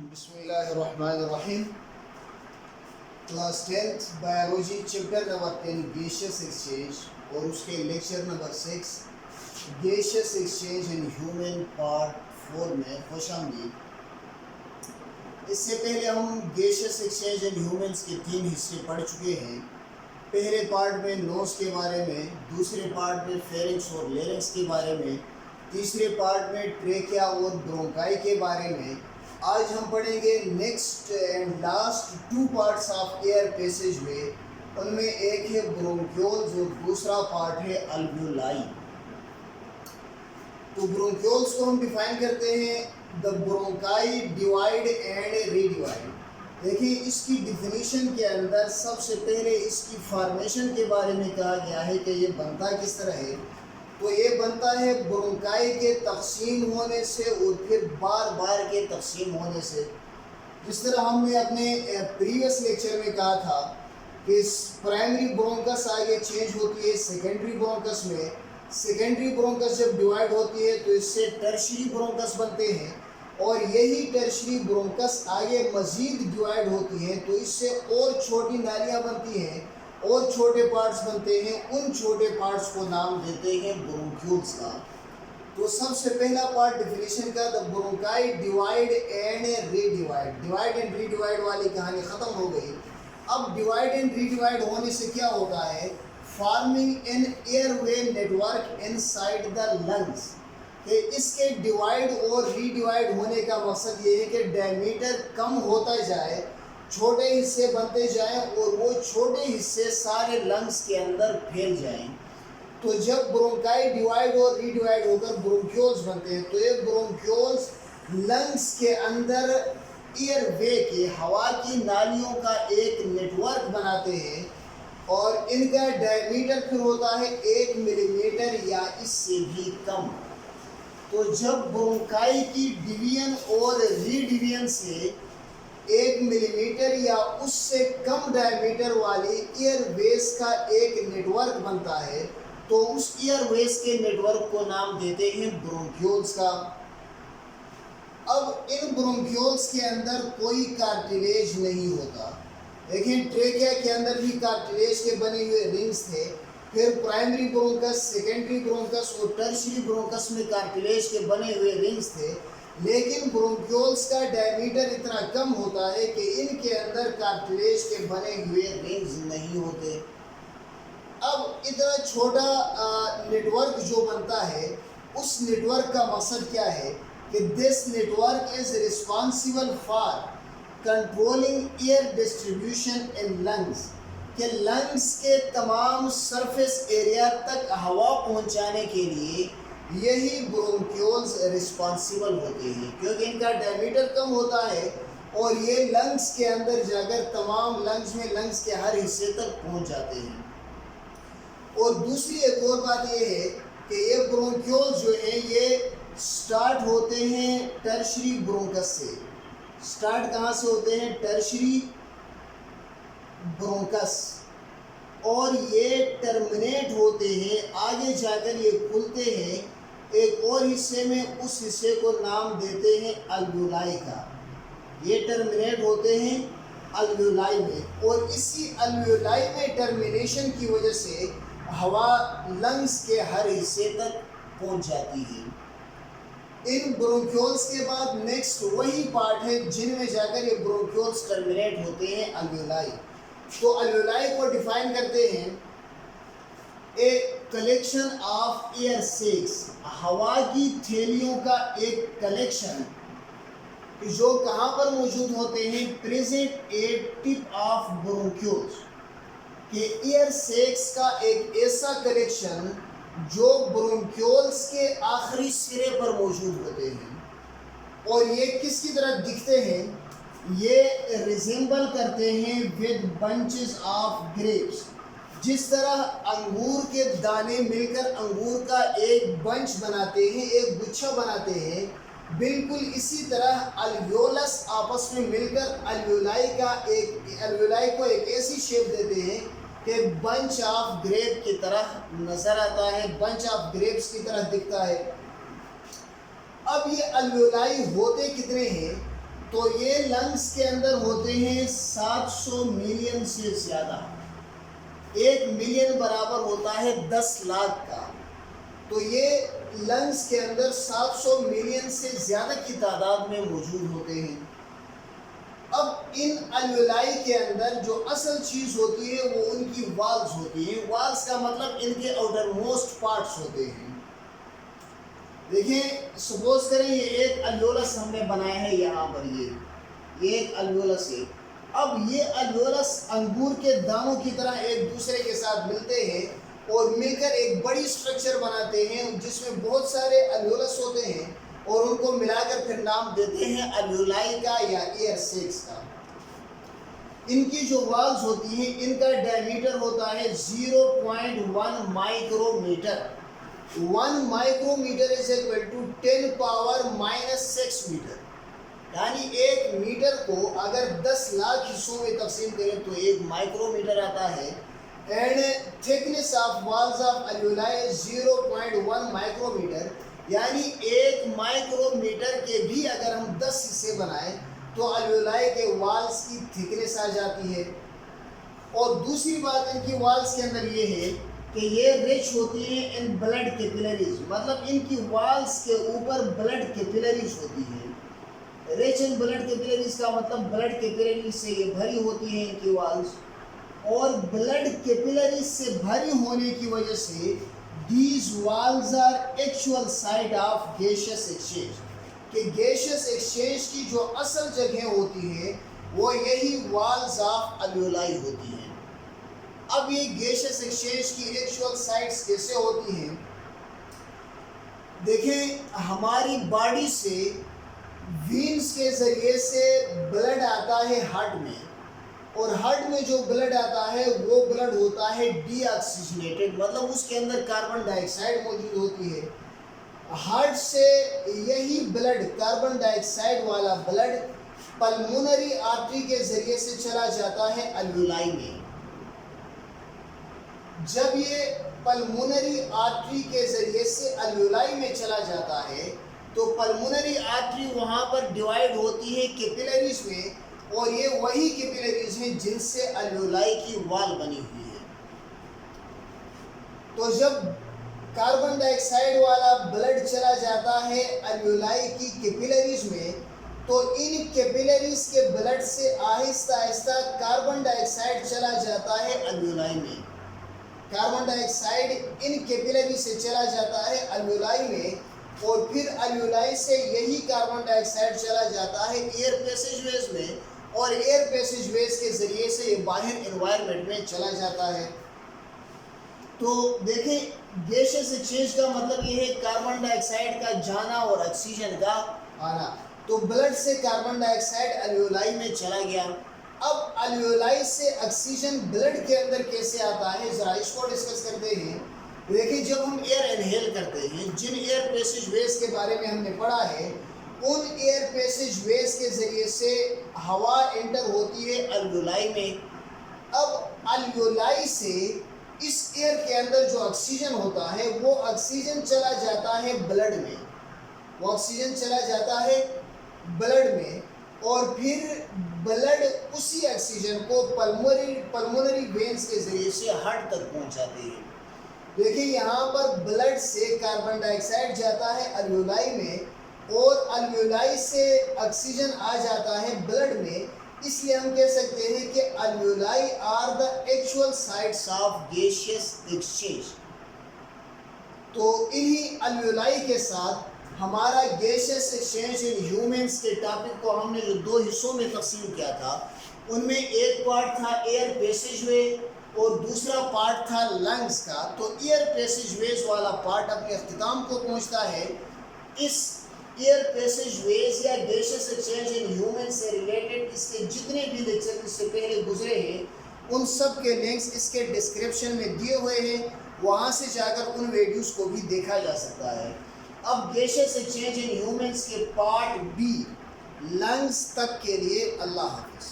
बिस्मिल्लाहिर्रहमानिर्रहीम। Class 10th biology chapter number 10 gaseous exchange और उसके lecture number 6 gaseous exchange in human part 4 में खुशामदीद। इससे पहले हम गैसियस एक्सचेंज इन ह्यूमंस के 3 हिस्से पढ़ चुके हैं। पहले पार्ट में नोज के बारे में, दूसरे पार्ट में फेरिंक्स और लेरिंक्स के बारे में, तीसरे पार्ट में ट्रेकिया और ब्रोंकाई के बारे में। आज हम पढ़ेंगे next and last 2 parts of air passage वे। उनमें एक है ब्रोंक्यूल्स और दूसरा पार्ट है अल्वियोलाई। तो ब्रोंक्यूल्स को हम डिफाइन करते हैं the bronchi divide and redivide. देखिए, इसकी डिफिनीशन के अंदर सबसे पहले इसकी फॉर्मेशन के बारे में कहा गया है कि ये बनता किस तरह है। तो ये बनता है ब्रोंकाई के तकसीम होने से और फिर बार बार के तकसीम होने से। जिस तरह हमने अपने प्रीवियस लेक्चर में कहा था कि प्राइमरी ब्रोंकस आगे चेंज होती है सेकेंडरी ब्रोंकस में। सेकेंडरी ब्रोंकस जब डिवाइड होती है तो इससे टर्शियरी ब्रोंकस बनते हैं और यही टर्शियरी ब्रोंकस आगे मज़ीद डिवाइड होती है तो इससे और छोटी नालियाँ बनती हैं और छोटे पार्ट्स बनते हैं। उन छोटे पार्ट्स को नाम देते हैं ब्रोंक्यूल्स का। तो सबसे पहला पार्ट डिफिनीशन का the bronchi divide and redivide. Divide and redivide वाली कहानी ख़त्म हो गई। अब डिवाइड एंड रीडिवाइड होने से क्या होता है, forming an airway network inside the lungs. कि इसके डिवाइड और रीडिवाइड होने का मकसद ये है कि डायमीटर कम होता जाए, छोटे हिस्से बनते जाएं और वो छोटे हिस्से सारे लंग्स के अंदर फैल जाएं। तो जब ब्रोंकाई डिवाइड और रीडिवाइड होकर ब्रोंक्यूल्स बनते हैं तो ये ब्रोंक्यूल्स लंग्स के अंदर एयरवे के हवा की नालियों का एक नेटवर्क बनाते हैं और इनका डायमीटर फिर होता है 1 मिलीमीटर या इससे भी कम। तो जब ब्रोंकाई की डिवीजन और रीडिवीजन से 1 मिलीमीटर या उससे कम डायमीटर वाली एयरवेज का एक नेटवर्क बनता है तो उस एयरवेज के नेटवर्क को नाम देते हैं ब्रोंक्यूल्स का। अब इन ब्रोंक्यूल्स के अंदर कोई कार्टिलेज नहीं होता। देखिए, ट्रेकिया के अंदर भी कार्टिलेज के बने हुए रिंग्स थे, फिर प्राइमरी ब्रोंकस, सेकेंडरी ब्रोंकस और टर्शियरी ब्रोंकस में कार्टिलेज के बने हुए रिंग्स थे। लेकिन ब्रोंक्यूल्स का डायमीटर इतना कम होता है कि इनके अंदर कार्टिलेज के बने हुए रिंग्स नहीं होते। अब इतना छोटा नेटवर्क जो बनता है उस नेटवर्क का मकसद क्या है कि this network is responsible for controlling air distribution in lungs. कि लंग्स के तमाम सरफेस एरिया तक हवा पहुंचाने के लिए यही ब्रोंक्यूल्स रिस्पॉन्सिबल होते हैं, क्योंकि इनका डायमीटर कम होता है और ये लंग्स के अंदर जाकर तमाम लंग्स में लंग्स के हर हिस्से तक पहुंच जाते हैं। और दूसरी एक और बात ये है कि ये ब्रोंक्यूल्स जो है ये स्टार्ट होते हैं टर्शियरी ब्रोंकस से। स्टार्ट कहाँ से होते हैं, टर्शियरी ब्रोंकस, और ये टर्मिनेट होते हैं, आगे जाकर ये खुलते हैं एक और हिस्से में। उस हिस्से को नाम देते हैं अल्वियोलाई का। ये टर्मिनेट होते हैं अल्वियोलाई में और इसी अल्वियोलाई में टर्मिनेशन की वजह से हवा लंग्स के हर हिस्से तक पहुंच जाती है। इन ब्रोंक्यूल्स के बाद नेक्स्ट वही पार्ट है जिनमें जाकर ये ब्रोंक्यूल्स टर्मिनेट होते हैं अल्वियोलाई। तो अल्वियोलाई को डिफाइन करते हैं a collection of air sacs, हवा की थैलियों का एक कलेक्शन जो कहाँ पर मौजूद होते हैं, present at tip of bronchioles. कि एयर सैक्स का एक ऐसा कलेक्शन जो ब्रोंक्यूल्स के आखिरी सिरे पर मौजूद होते हैं। और ये किसकी तरह दिखते हैं, ये रिजेंबल करते हैं विद बंचेस ऑफ ग्रेप्स। जिस तरह अंगूर के दाने मिलकर अंगूर का एक बंच बनाते हैं, एक गुच्छा बनाते हैं, बिल्कुल इसी तरह अल्वियोलस आपस में मिलकर अल्वियोलाई को एक ऐसी शेप देते हैं कि बंच ऑफ ग्रेप की तरह नज़र आता है, बंच ऑफ ग्रेप्स की तरह दिखता है। अब ये अल्वियोलाई होते कितने हैं, तो ये लंग्स के अंदर होते हैं 700 मिलियन से ज़्यादा। 1 मिलियन बराबर होता है 10 लाख का। तो ये लंग्स के अंदर 700 मिलियन से ज़्यादा की तादाद में मौजूद होते हैं। अब इन अल्वेलाई के अंदर जो असल चीज़ होती है वो उनकी वाल्स होती हैं। वाल्स का मतलब इनके आउटर मोस्ट पार्ट्स होते हैं। देखें, सपोज करें ये एक अल्वेलस हमने बनाया है यहाँ पर, ये एक अल्वेलस है। अब ये अल्वेलस अंगूर के दानों की तरह एक दूसरे के साथ मिलते हैं और मिलकर एक बड़ी स्ट्रक्चर बनाते हैं जिसमें बहुत सारे अल्वेलस होते हैं और उनको मिलाकर फिर नाम देते हैं अल्वेलाई का या एयर सेक्स का। इनकी जो वाल्स होती हैं इनका डायमीटर होता है 0.1 micrometre. 1 micrometre is equal to 10 power -6 metre. यानी 1 मीटर को अगर 10 लाख हिस्सों में तकसीम करें तो 1 माइक्रोमीटर आता है। And thickness of walls of alveoli 0.1 micrometre. यानी 1 माइक्रोमीटर के भी अगर हम 10 हिस्से बनाएं तो अल्वेलाई के वाल्स की थिकनेस आ जाती है। और दूसरी बात इनकी वाल्स के अंदर ये है कि ये रिच होती हैं इन ब्लड कैपिलरीज, मतलब इनकी वाल्स के ऊपर ब्लड कैपिलरीज होती है। रिच इन ब्लड कैपिलरीज का मतलब ब्लड कैपिलरीज से ये भरी होती हैं इनकी वाल्स। और ब्लड कैपिलरीज से भरी होने की वजह से these walls are actual site of gaseous exchange, कि गैसियस एक्सचेंज की जो असल जगह होती है वो यही वाल्स ऑफ अल्वेलाई होती हैं। अब ये गैसियस एक्सचेंज की एक्चुअल साइट्स कैसे होती हैं? देखें, हमारी बॉडी से वीन्स के ज़रिए से ब्लड आता है हार्ट में, और हार्ट में जो ब्लड आता है वो ब्लड होता है डीऑक्सीजनेटेड, मतलब उसके अंदर कार्बन डाइऑक्साइड मौजूद होती है। हार्ट से यही ब्लड, कार्बन डाइऑक्साइड वाला ब्लड, पल्मोनरी आर्टरी के ज़रिए से चला जाता है अल्वेलाई में। जब ये पल्मोनरी आर्टरी के ज़रिए से अल्वेलाई में चला जाता है तो पल्मोनरी आर्टरी वहाँ पर डिवाइड होती है कैपिलरीज में, और ये वही कैपिलरीज हैं जिनसे अल्वेलाई की वाल बनी हुई है। तो जब कार्बन डाइऑक्साइड वाला ब्लड चला जाता है अल्वेलाई की कैपिलरीज में, तो इन कैपिलरीज के ब्लड से आहिस्ता आहिस्ता कार्बन डाइऑक्साइड चला जाता है अल्वेलाई में। कार्बन डाइऑक्साइड इन कैपिलरी से चला जाता है अल्वेलाई में, और फिर अल्वेलाई से यही कार्बन डाइऑक्साइड चला जाता है एयर पैसेजवेज में, और एयर पैसेजवेज के ज़रिए से ये बाहर एनवायरनमेंट में चला जाता है। तो देखें, गैसियस एक्सचेंज का मतलब ये है कार्बन डाइऑक्साइड का जाना और ऑक्सीजन का आना। तो ब्लड से कार्बन डाइऑक्साइड अल्वेलाई में चला गया। अब अल्वेलाई से ऑक्सीजन ब्लड के अंदर कैसे आता है, ज़रा इसको डिस्कस करते हैं। देखिए, जब हम एयर इनहेल करते हैं, जिन एयर पैसेजवेज के बारे में हमने पढ़ा है, उन एयर पैसेजवेज के ज़रिए से हवा एंटर होती है अल्वेलाई में। अब अल्वेलाई से इस एयर के अंदर जो ऑक्सीजन होता है वो ऑक्सीजन चला जाता है ब्लड में, वो ऑक्सीजन चला जाता है ब्लड में, और फिर ब्लड उसी ऑक्सीजन को पल्मोनरी वेन्स के ज़रिए से हार्ट तक पहुंचाते हैं। देखिए, यहाँ पर ब्लड से कार्बन डाइऑक्साइड जाता है अल्वेलाई में, और अल्वेलाई से ऑक्सीजन आ जाता है ब्लड में। इसलिए हम कह सकते हैं कि alveoli are the actual sites of gaseous exchange. तो इन्हीं अल्वेलाई के साथ हमारा गैसियस एक्सचेंज इन ह्यूमंस के टॉपिक को हमने जो 2 हिस्सों में तकसीम किया था, उनमें एक पार्ट था एयर पैसेजवे और दूसरा पार्ट था लंग्स का। तो एयर पैसेजवेज वाला पार्ट अपने अख्तिताम को पहुंचता है। इस एयर पैसेजवेज या गैसियस एक्सचेंज इन ह्यूमन से रिलेटेड इसके जितने भी लेक्चर इससे पहले गुजरे हैं, उन सब के लिंक्स इसके डिस्क्रिप्शन में दिए हुए हैं, वहाँ से जाकर उन वीडियोस को भी देखा जा सकता है। अब गैसियस एक्सचेंज इन ह्यूमंस के पार्ट बी लंग्स तक के लिए अल्लाह हाफ़िज़।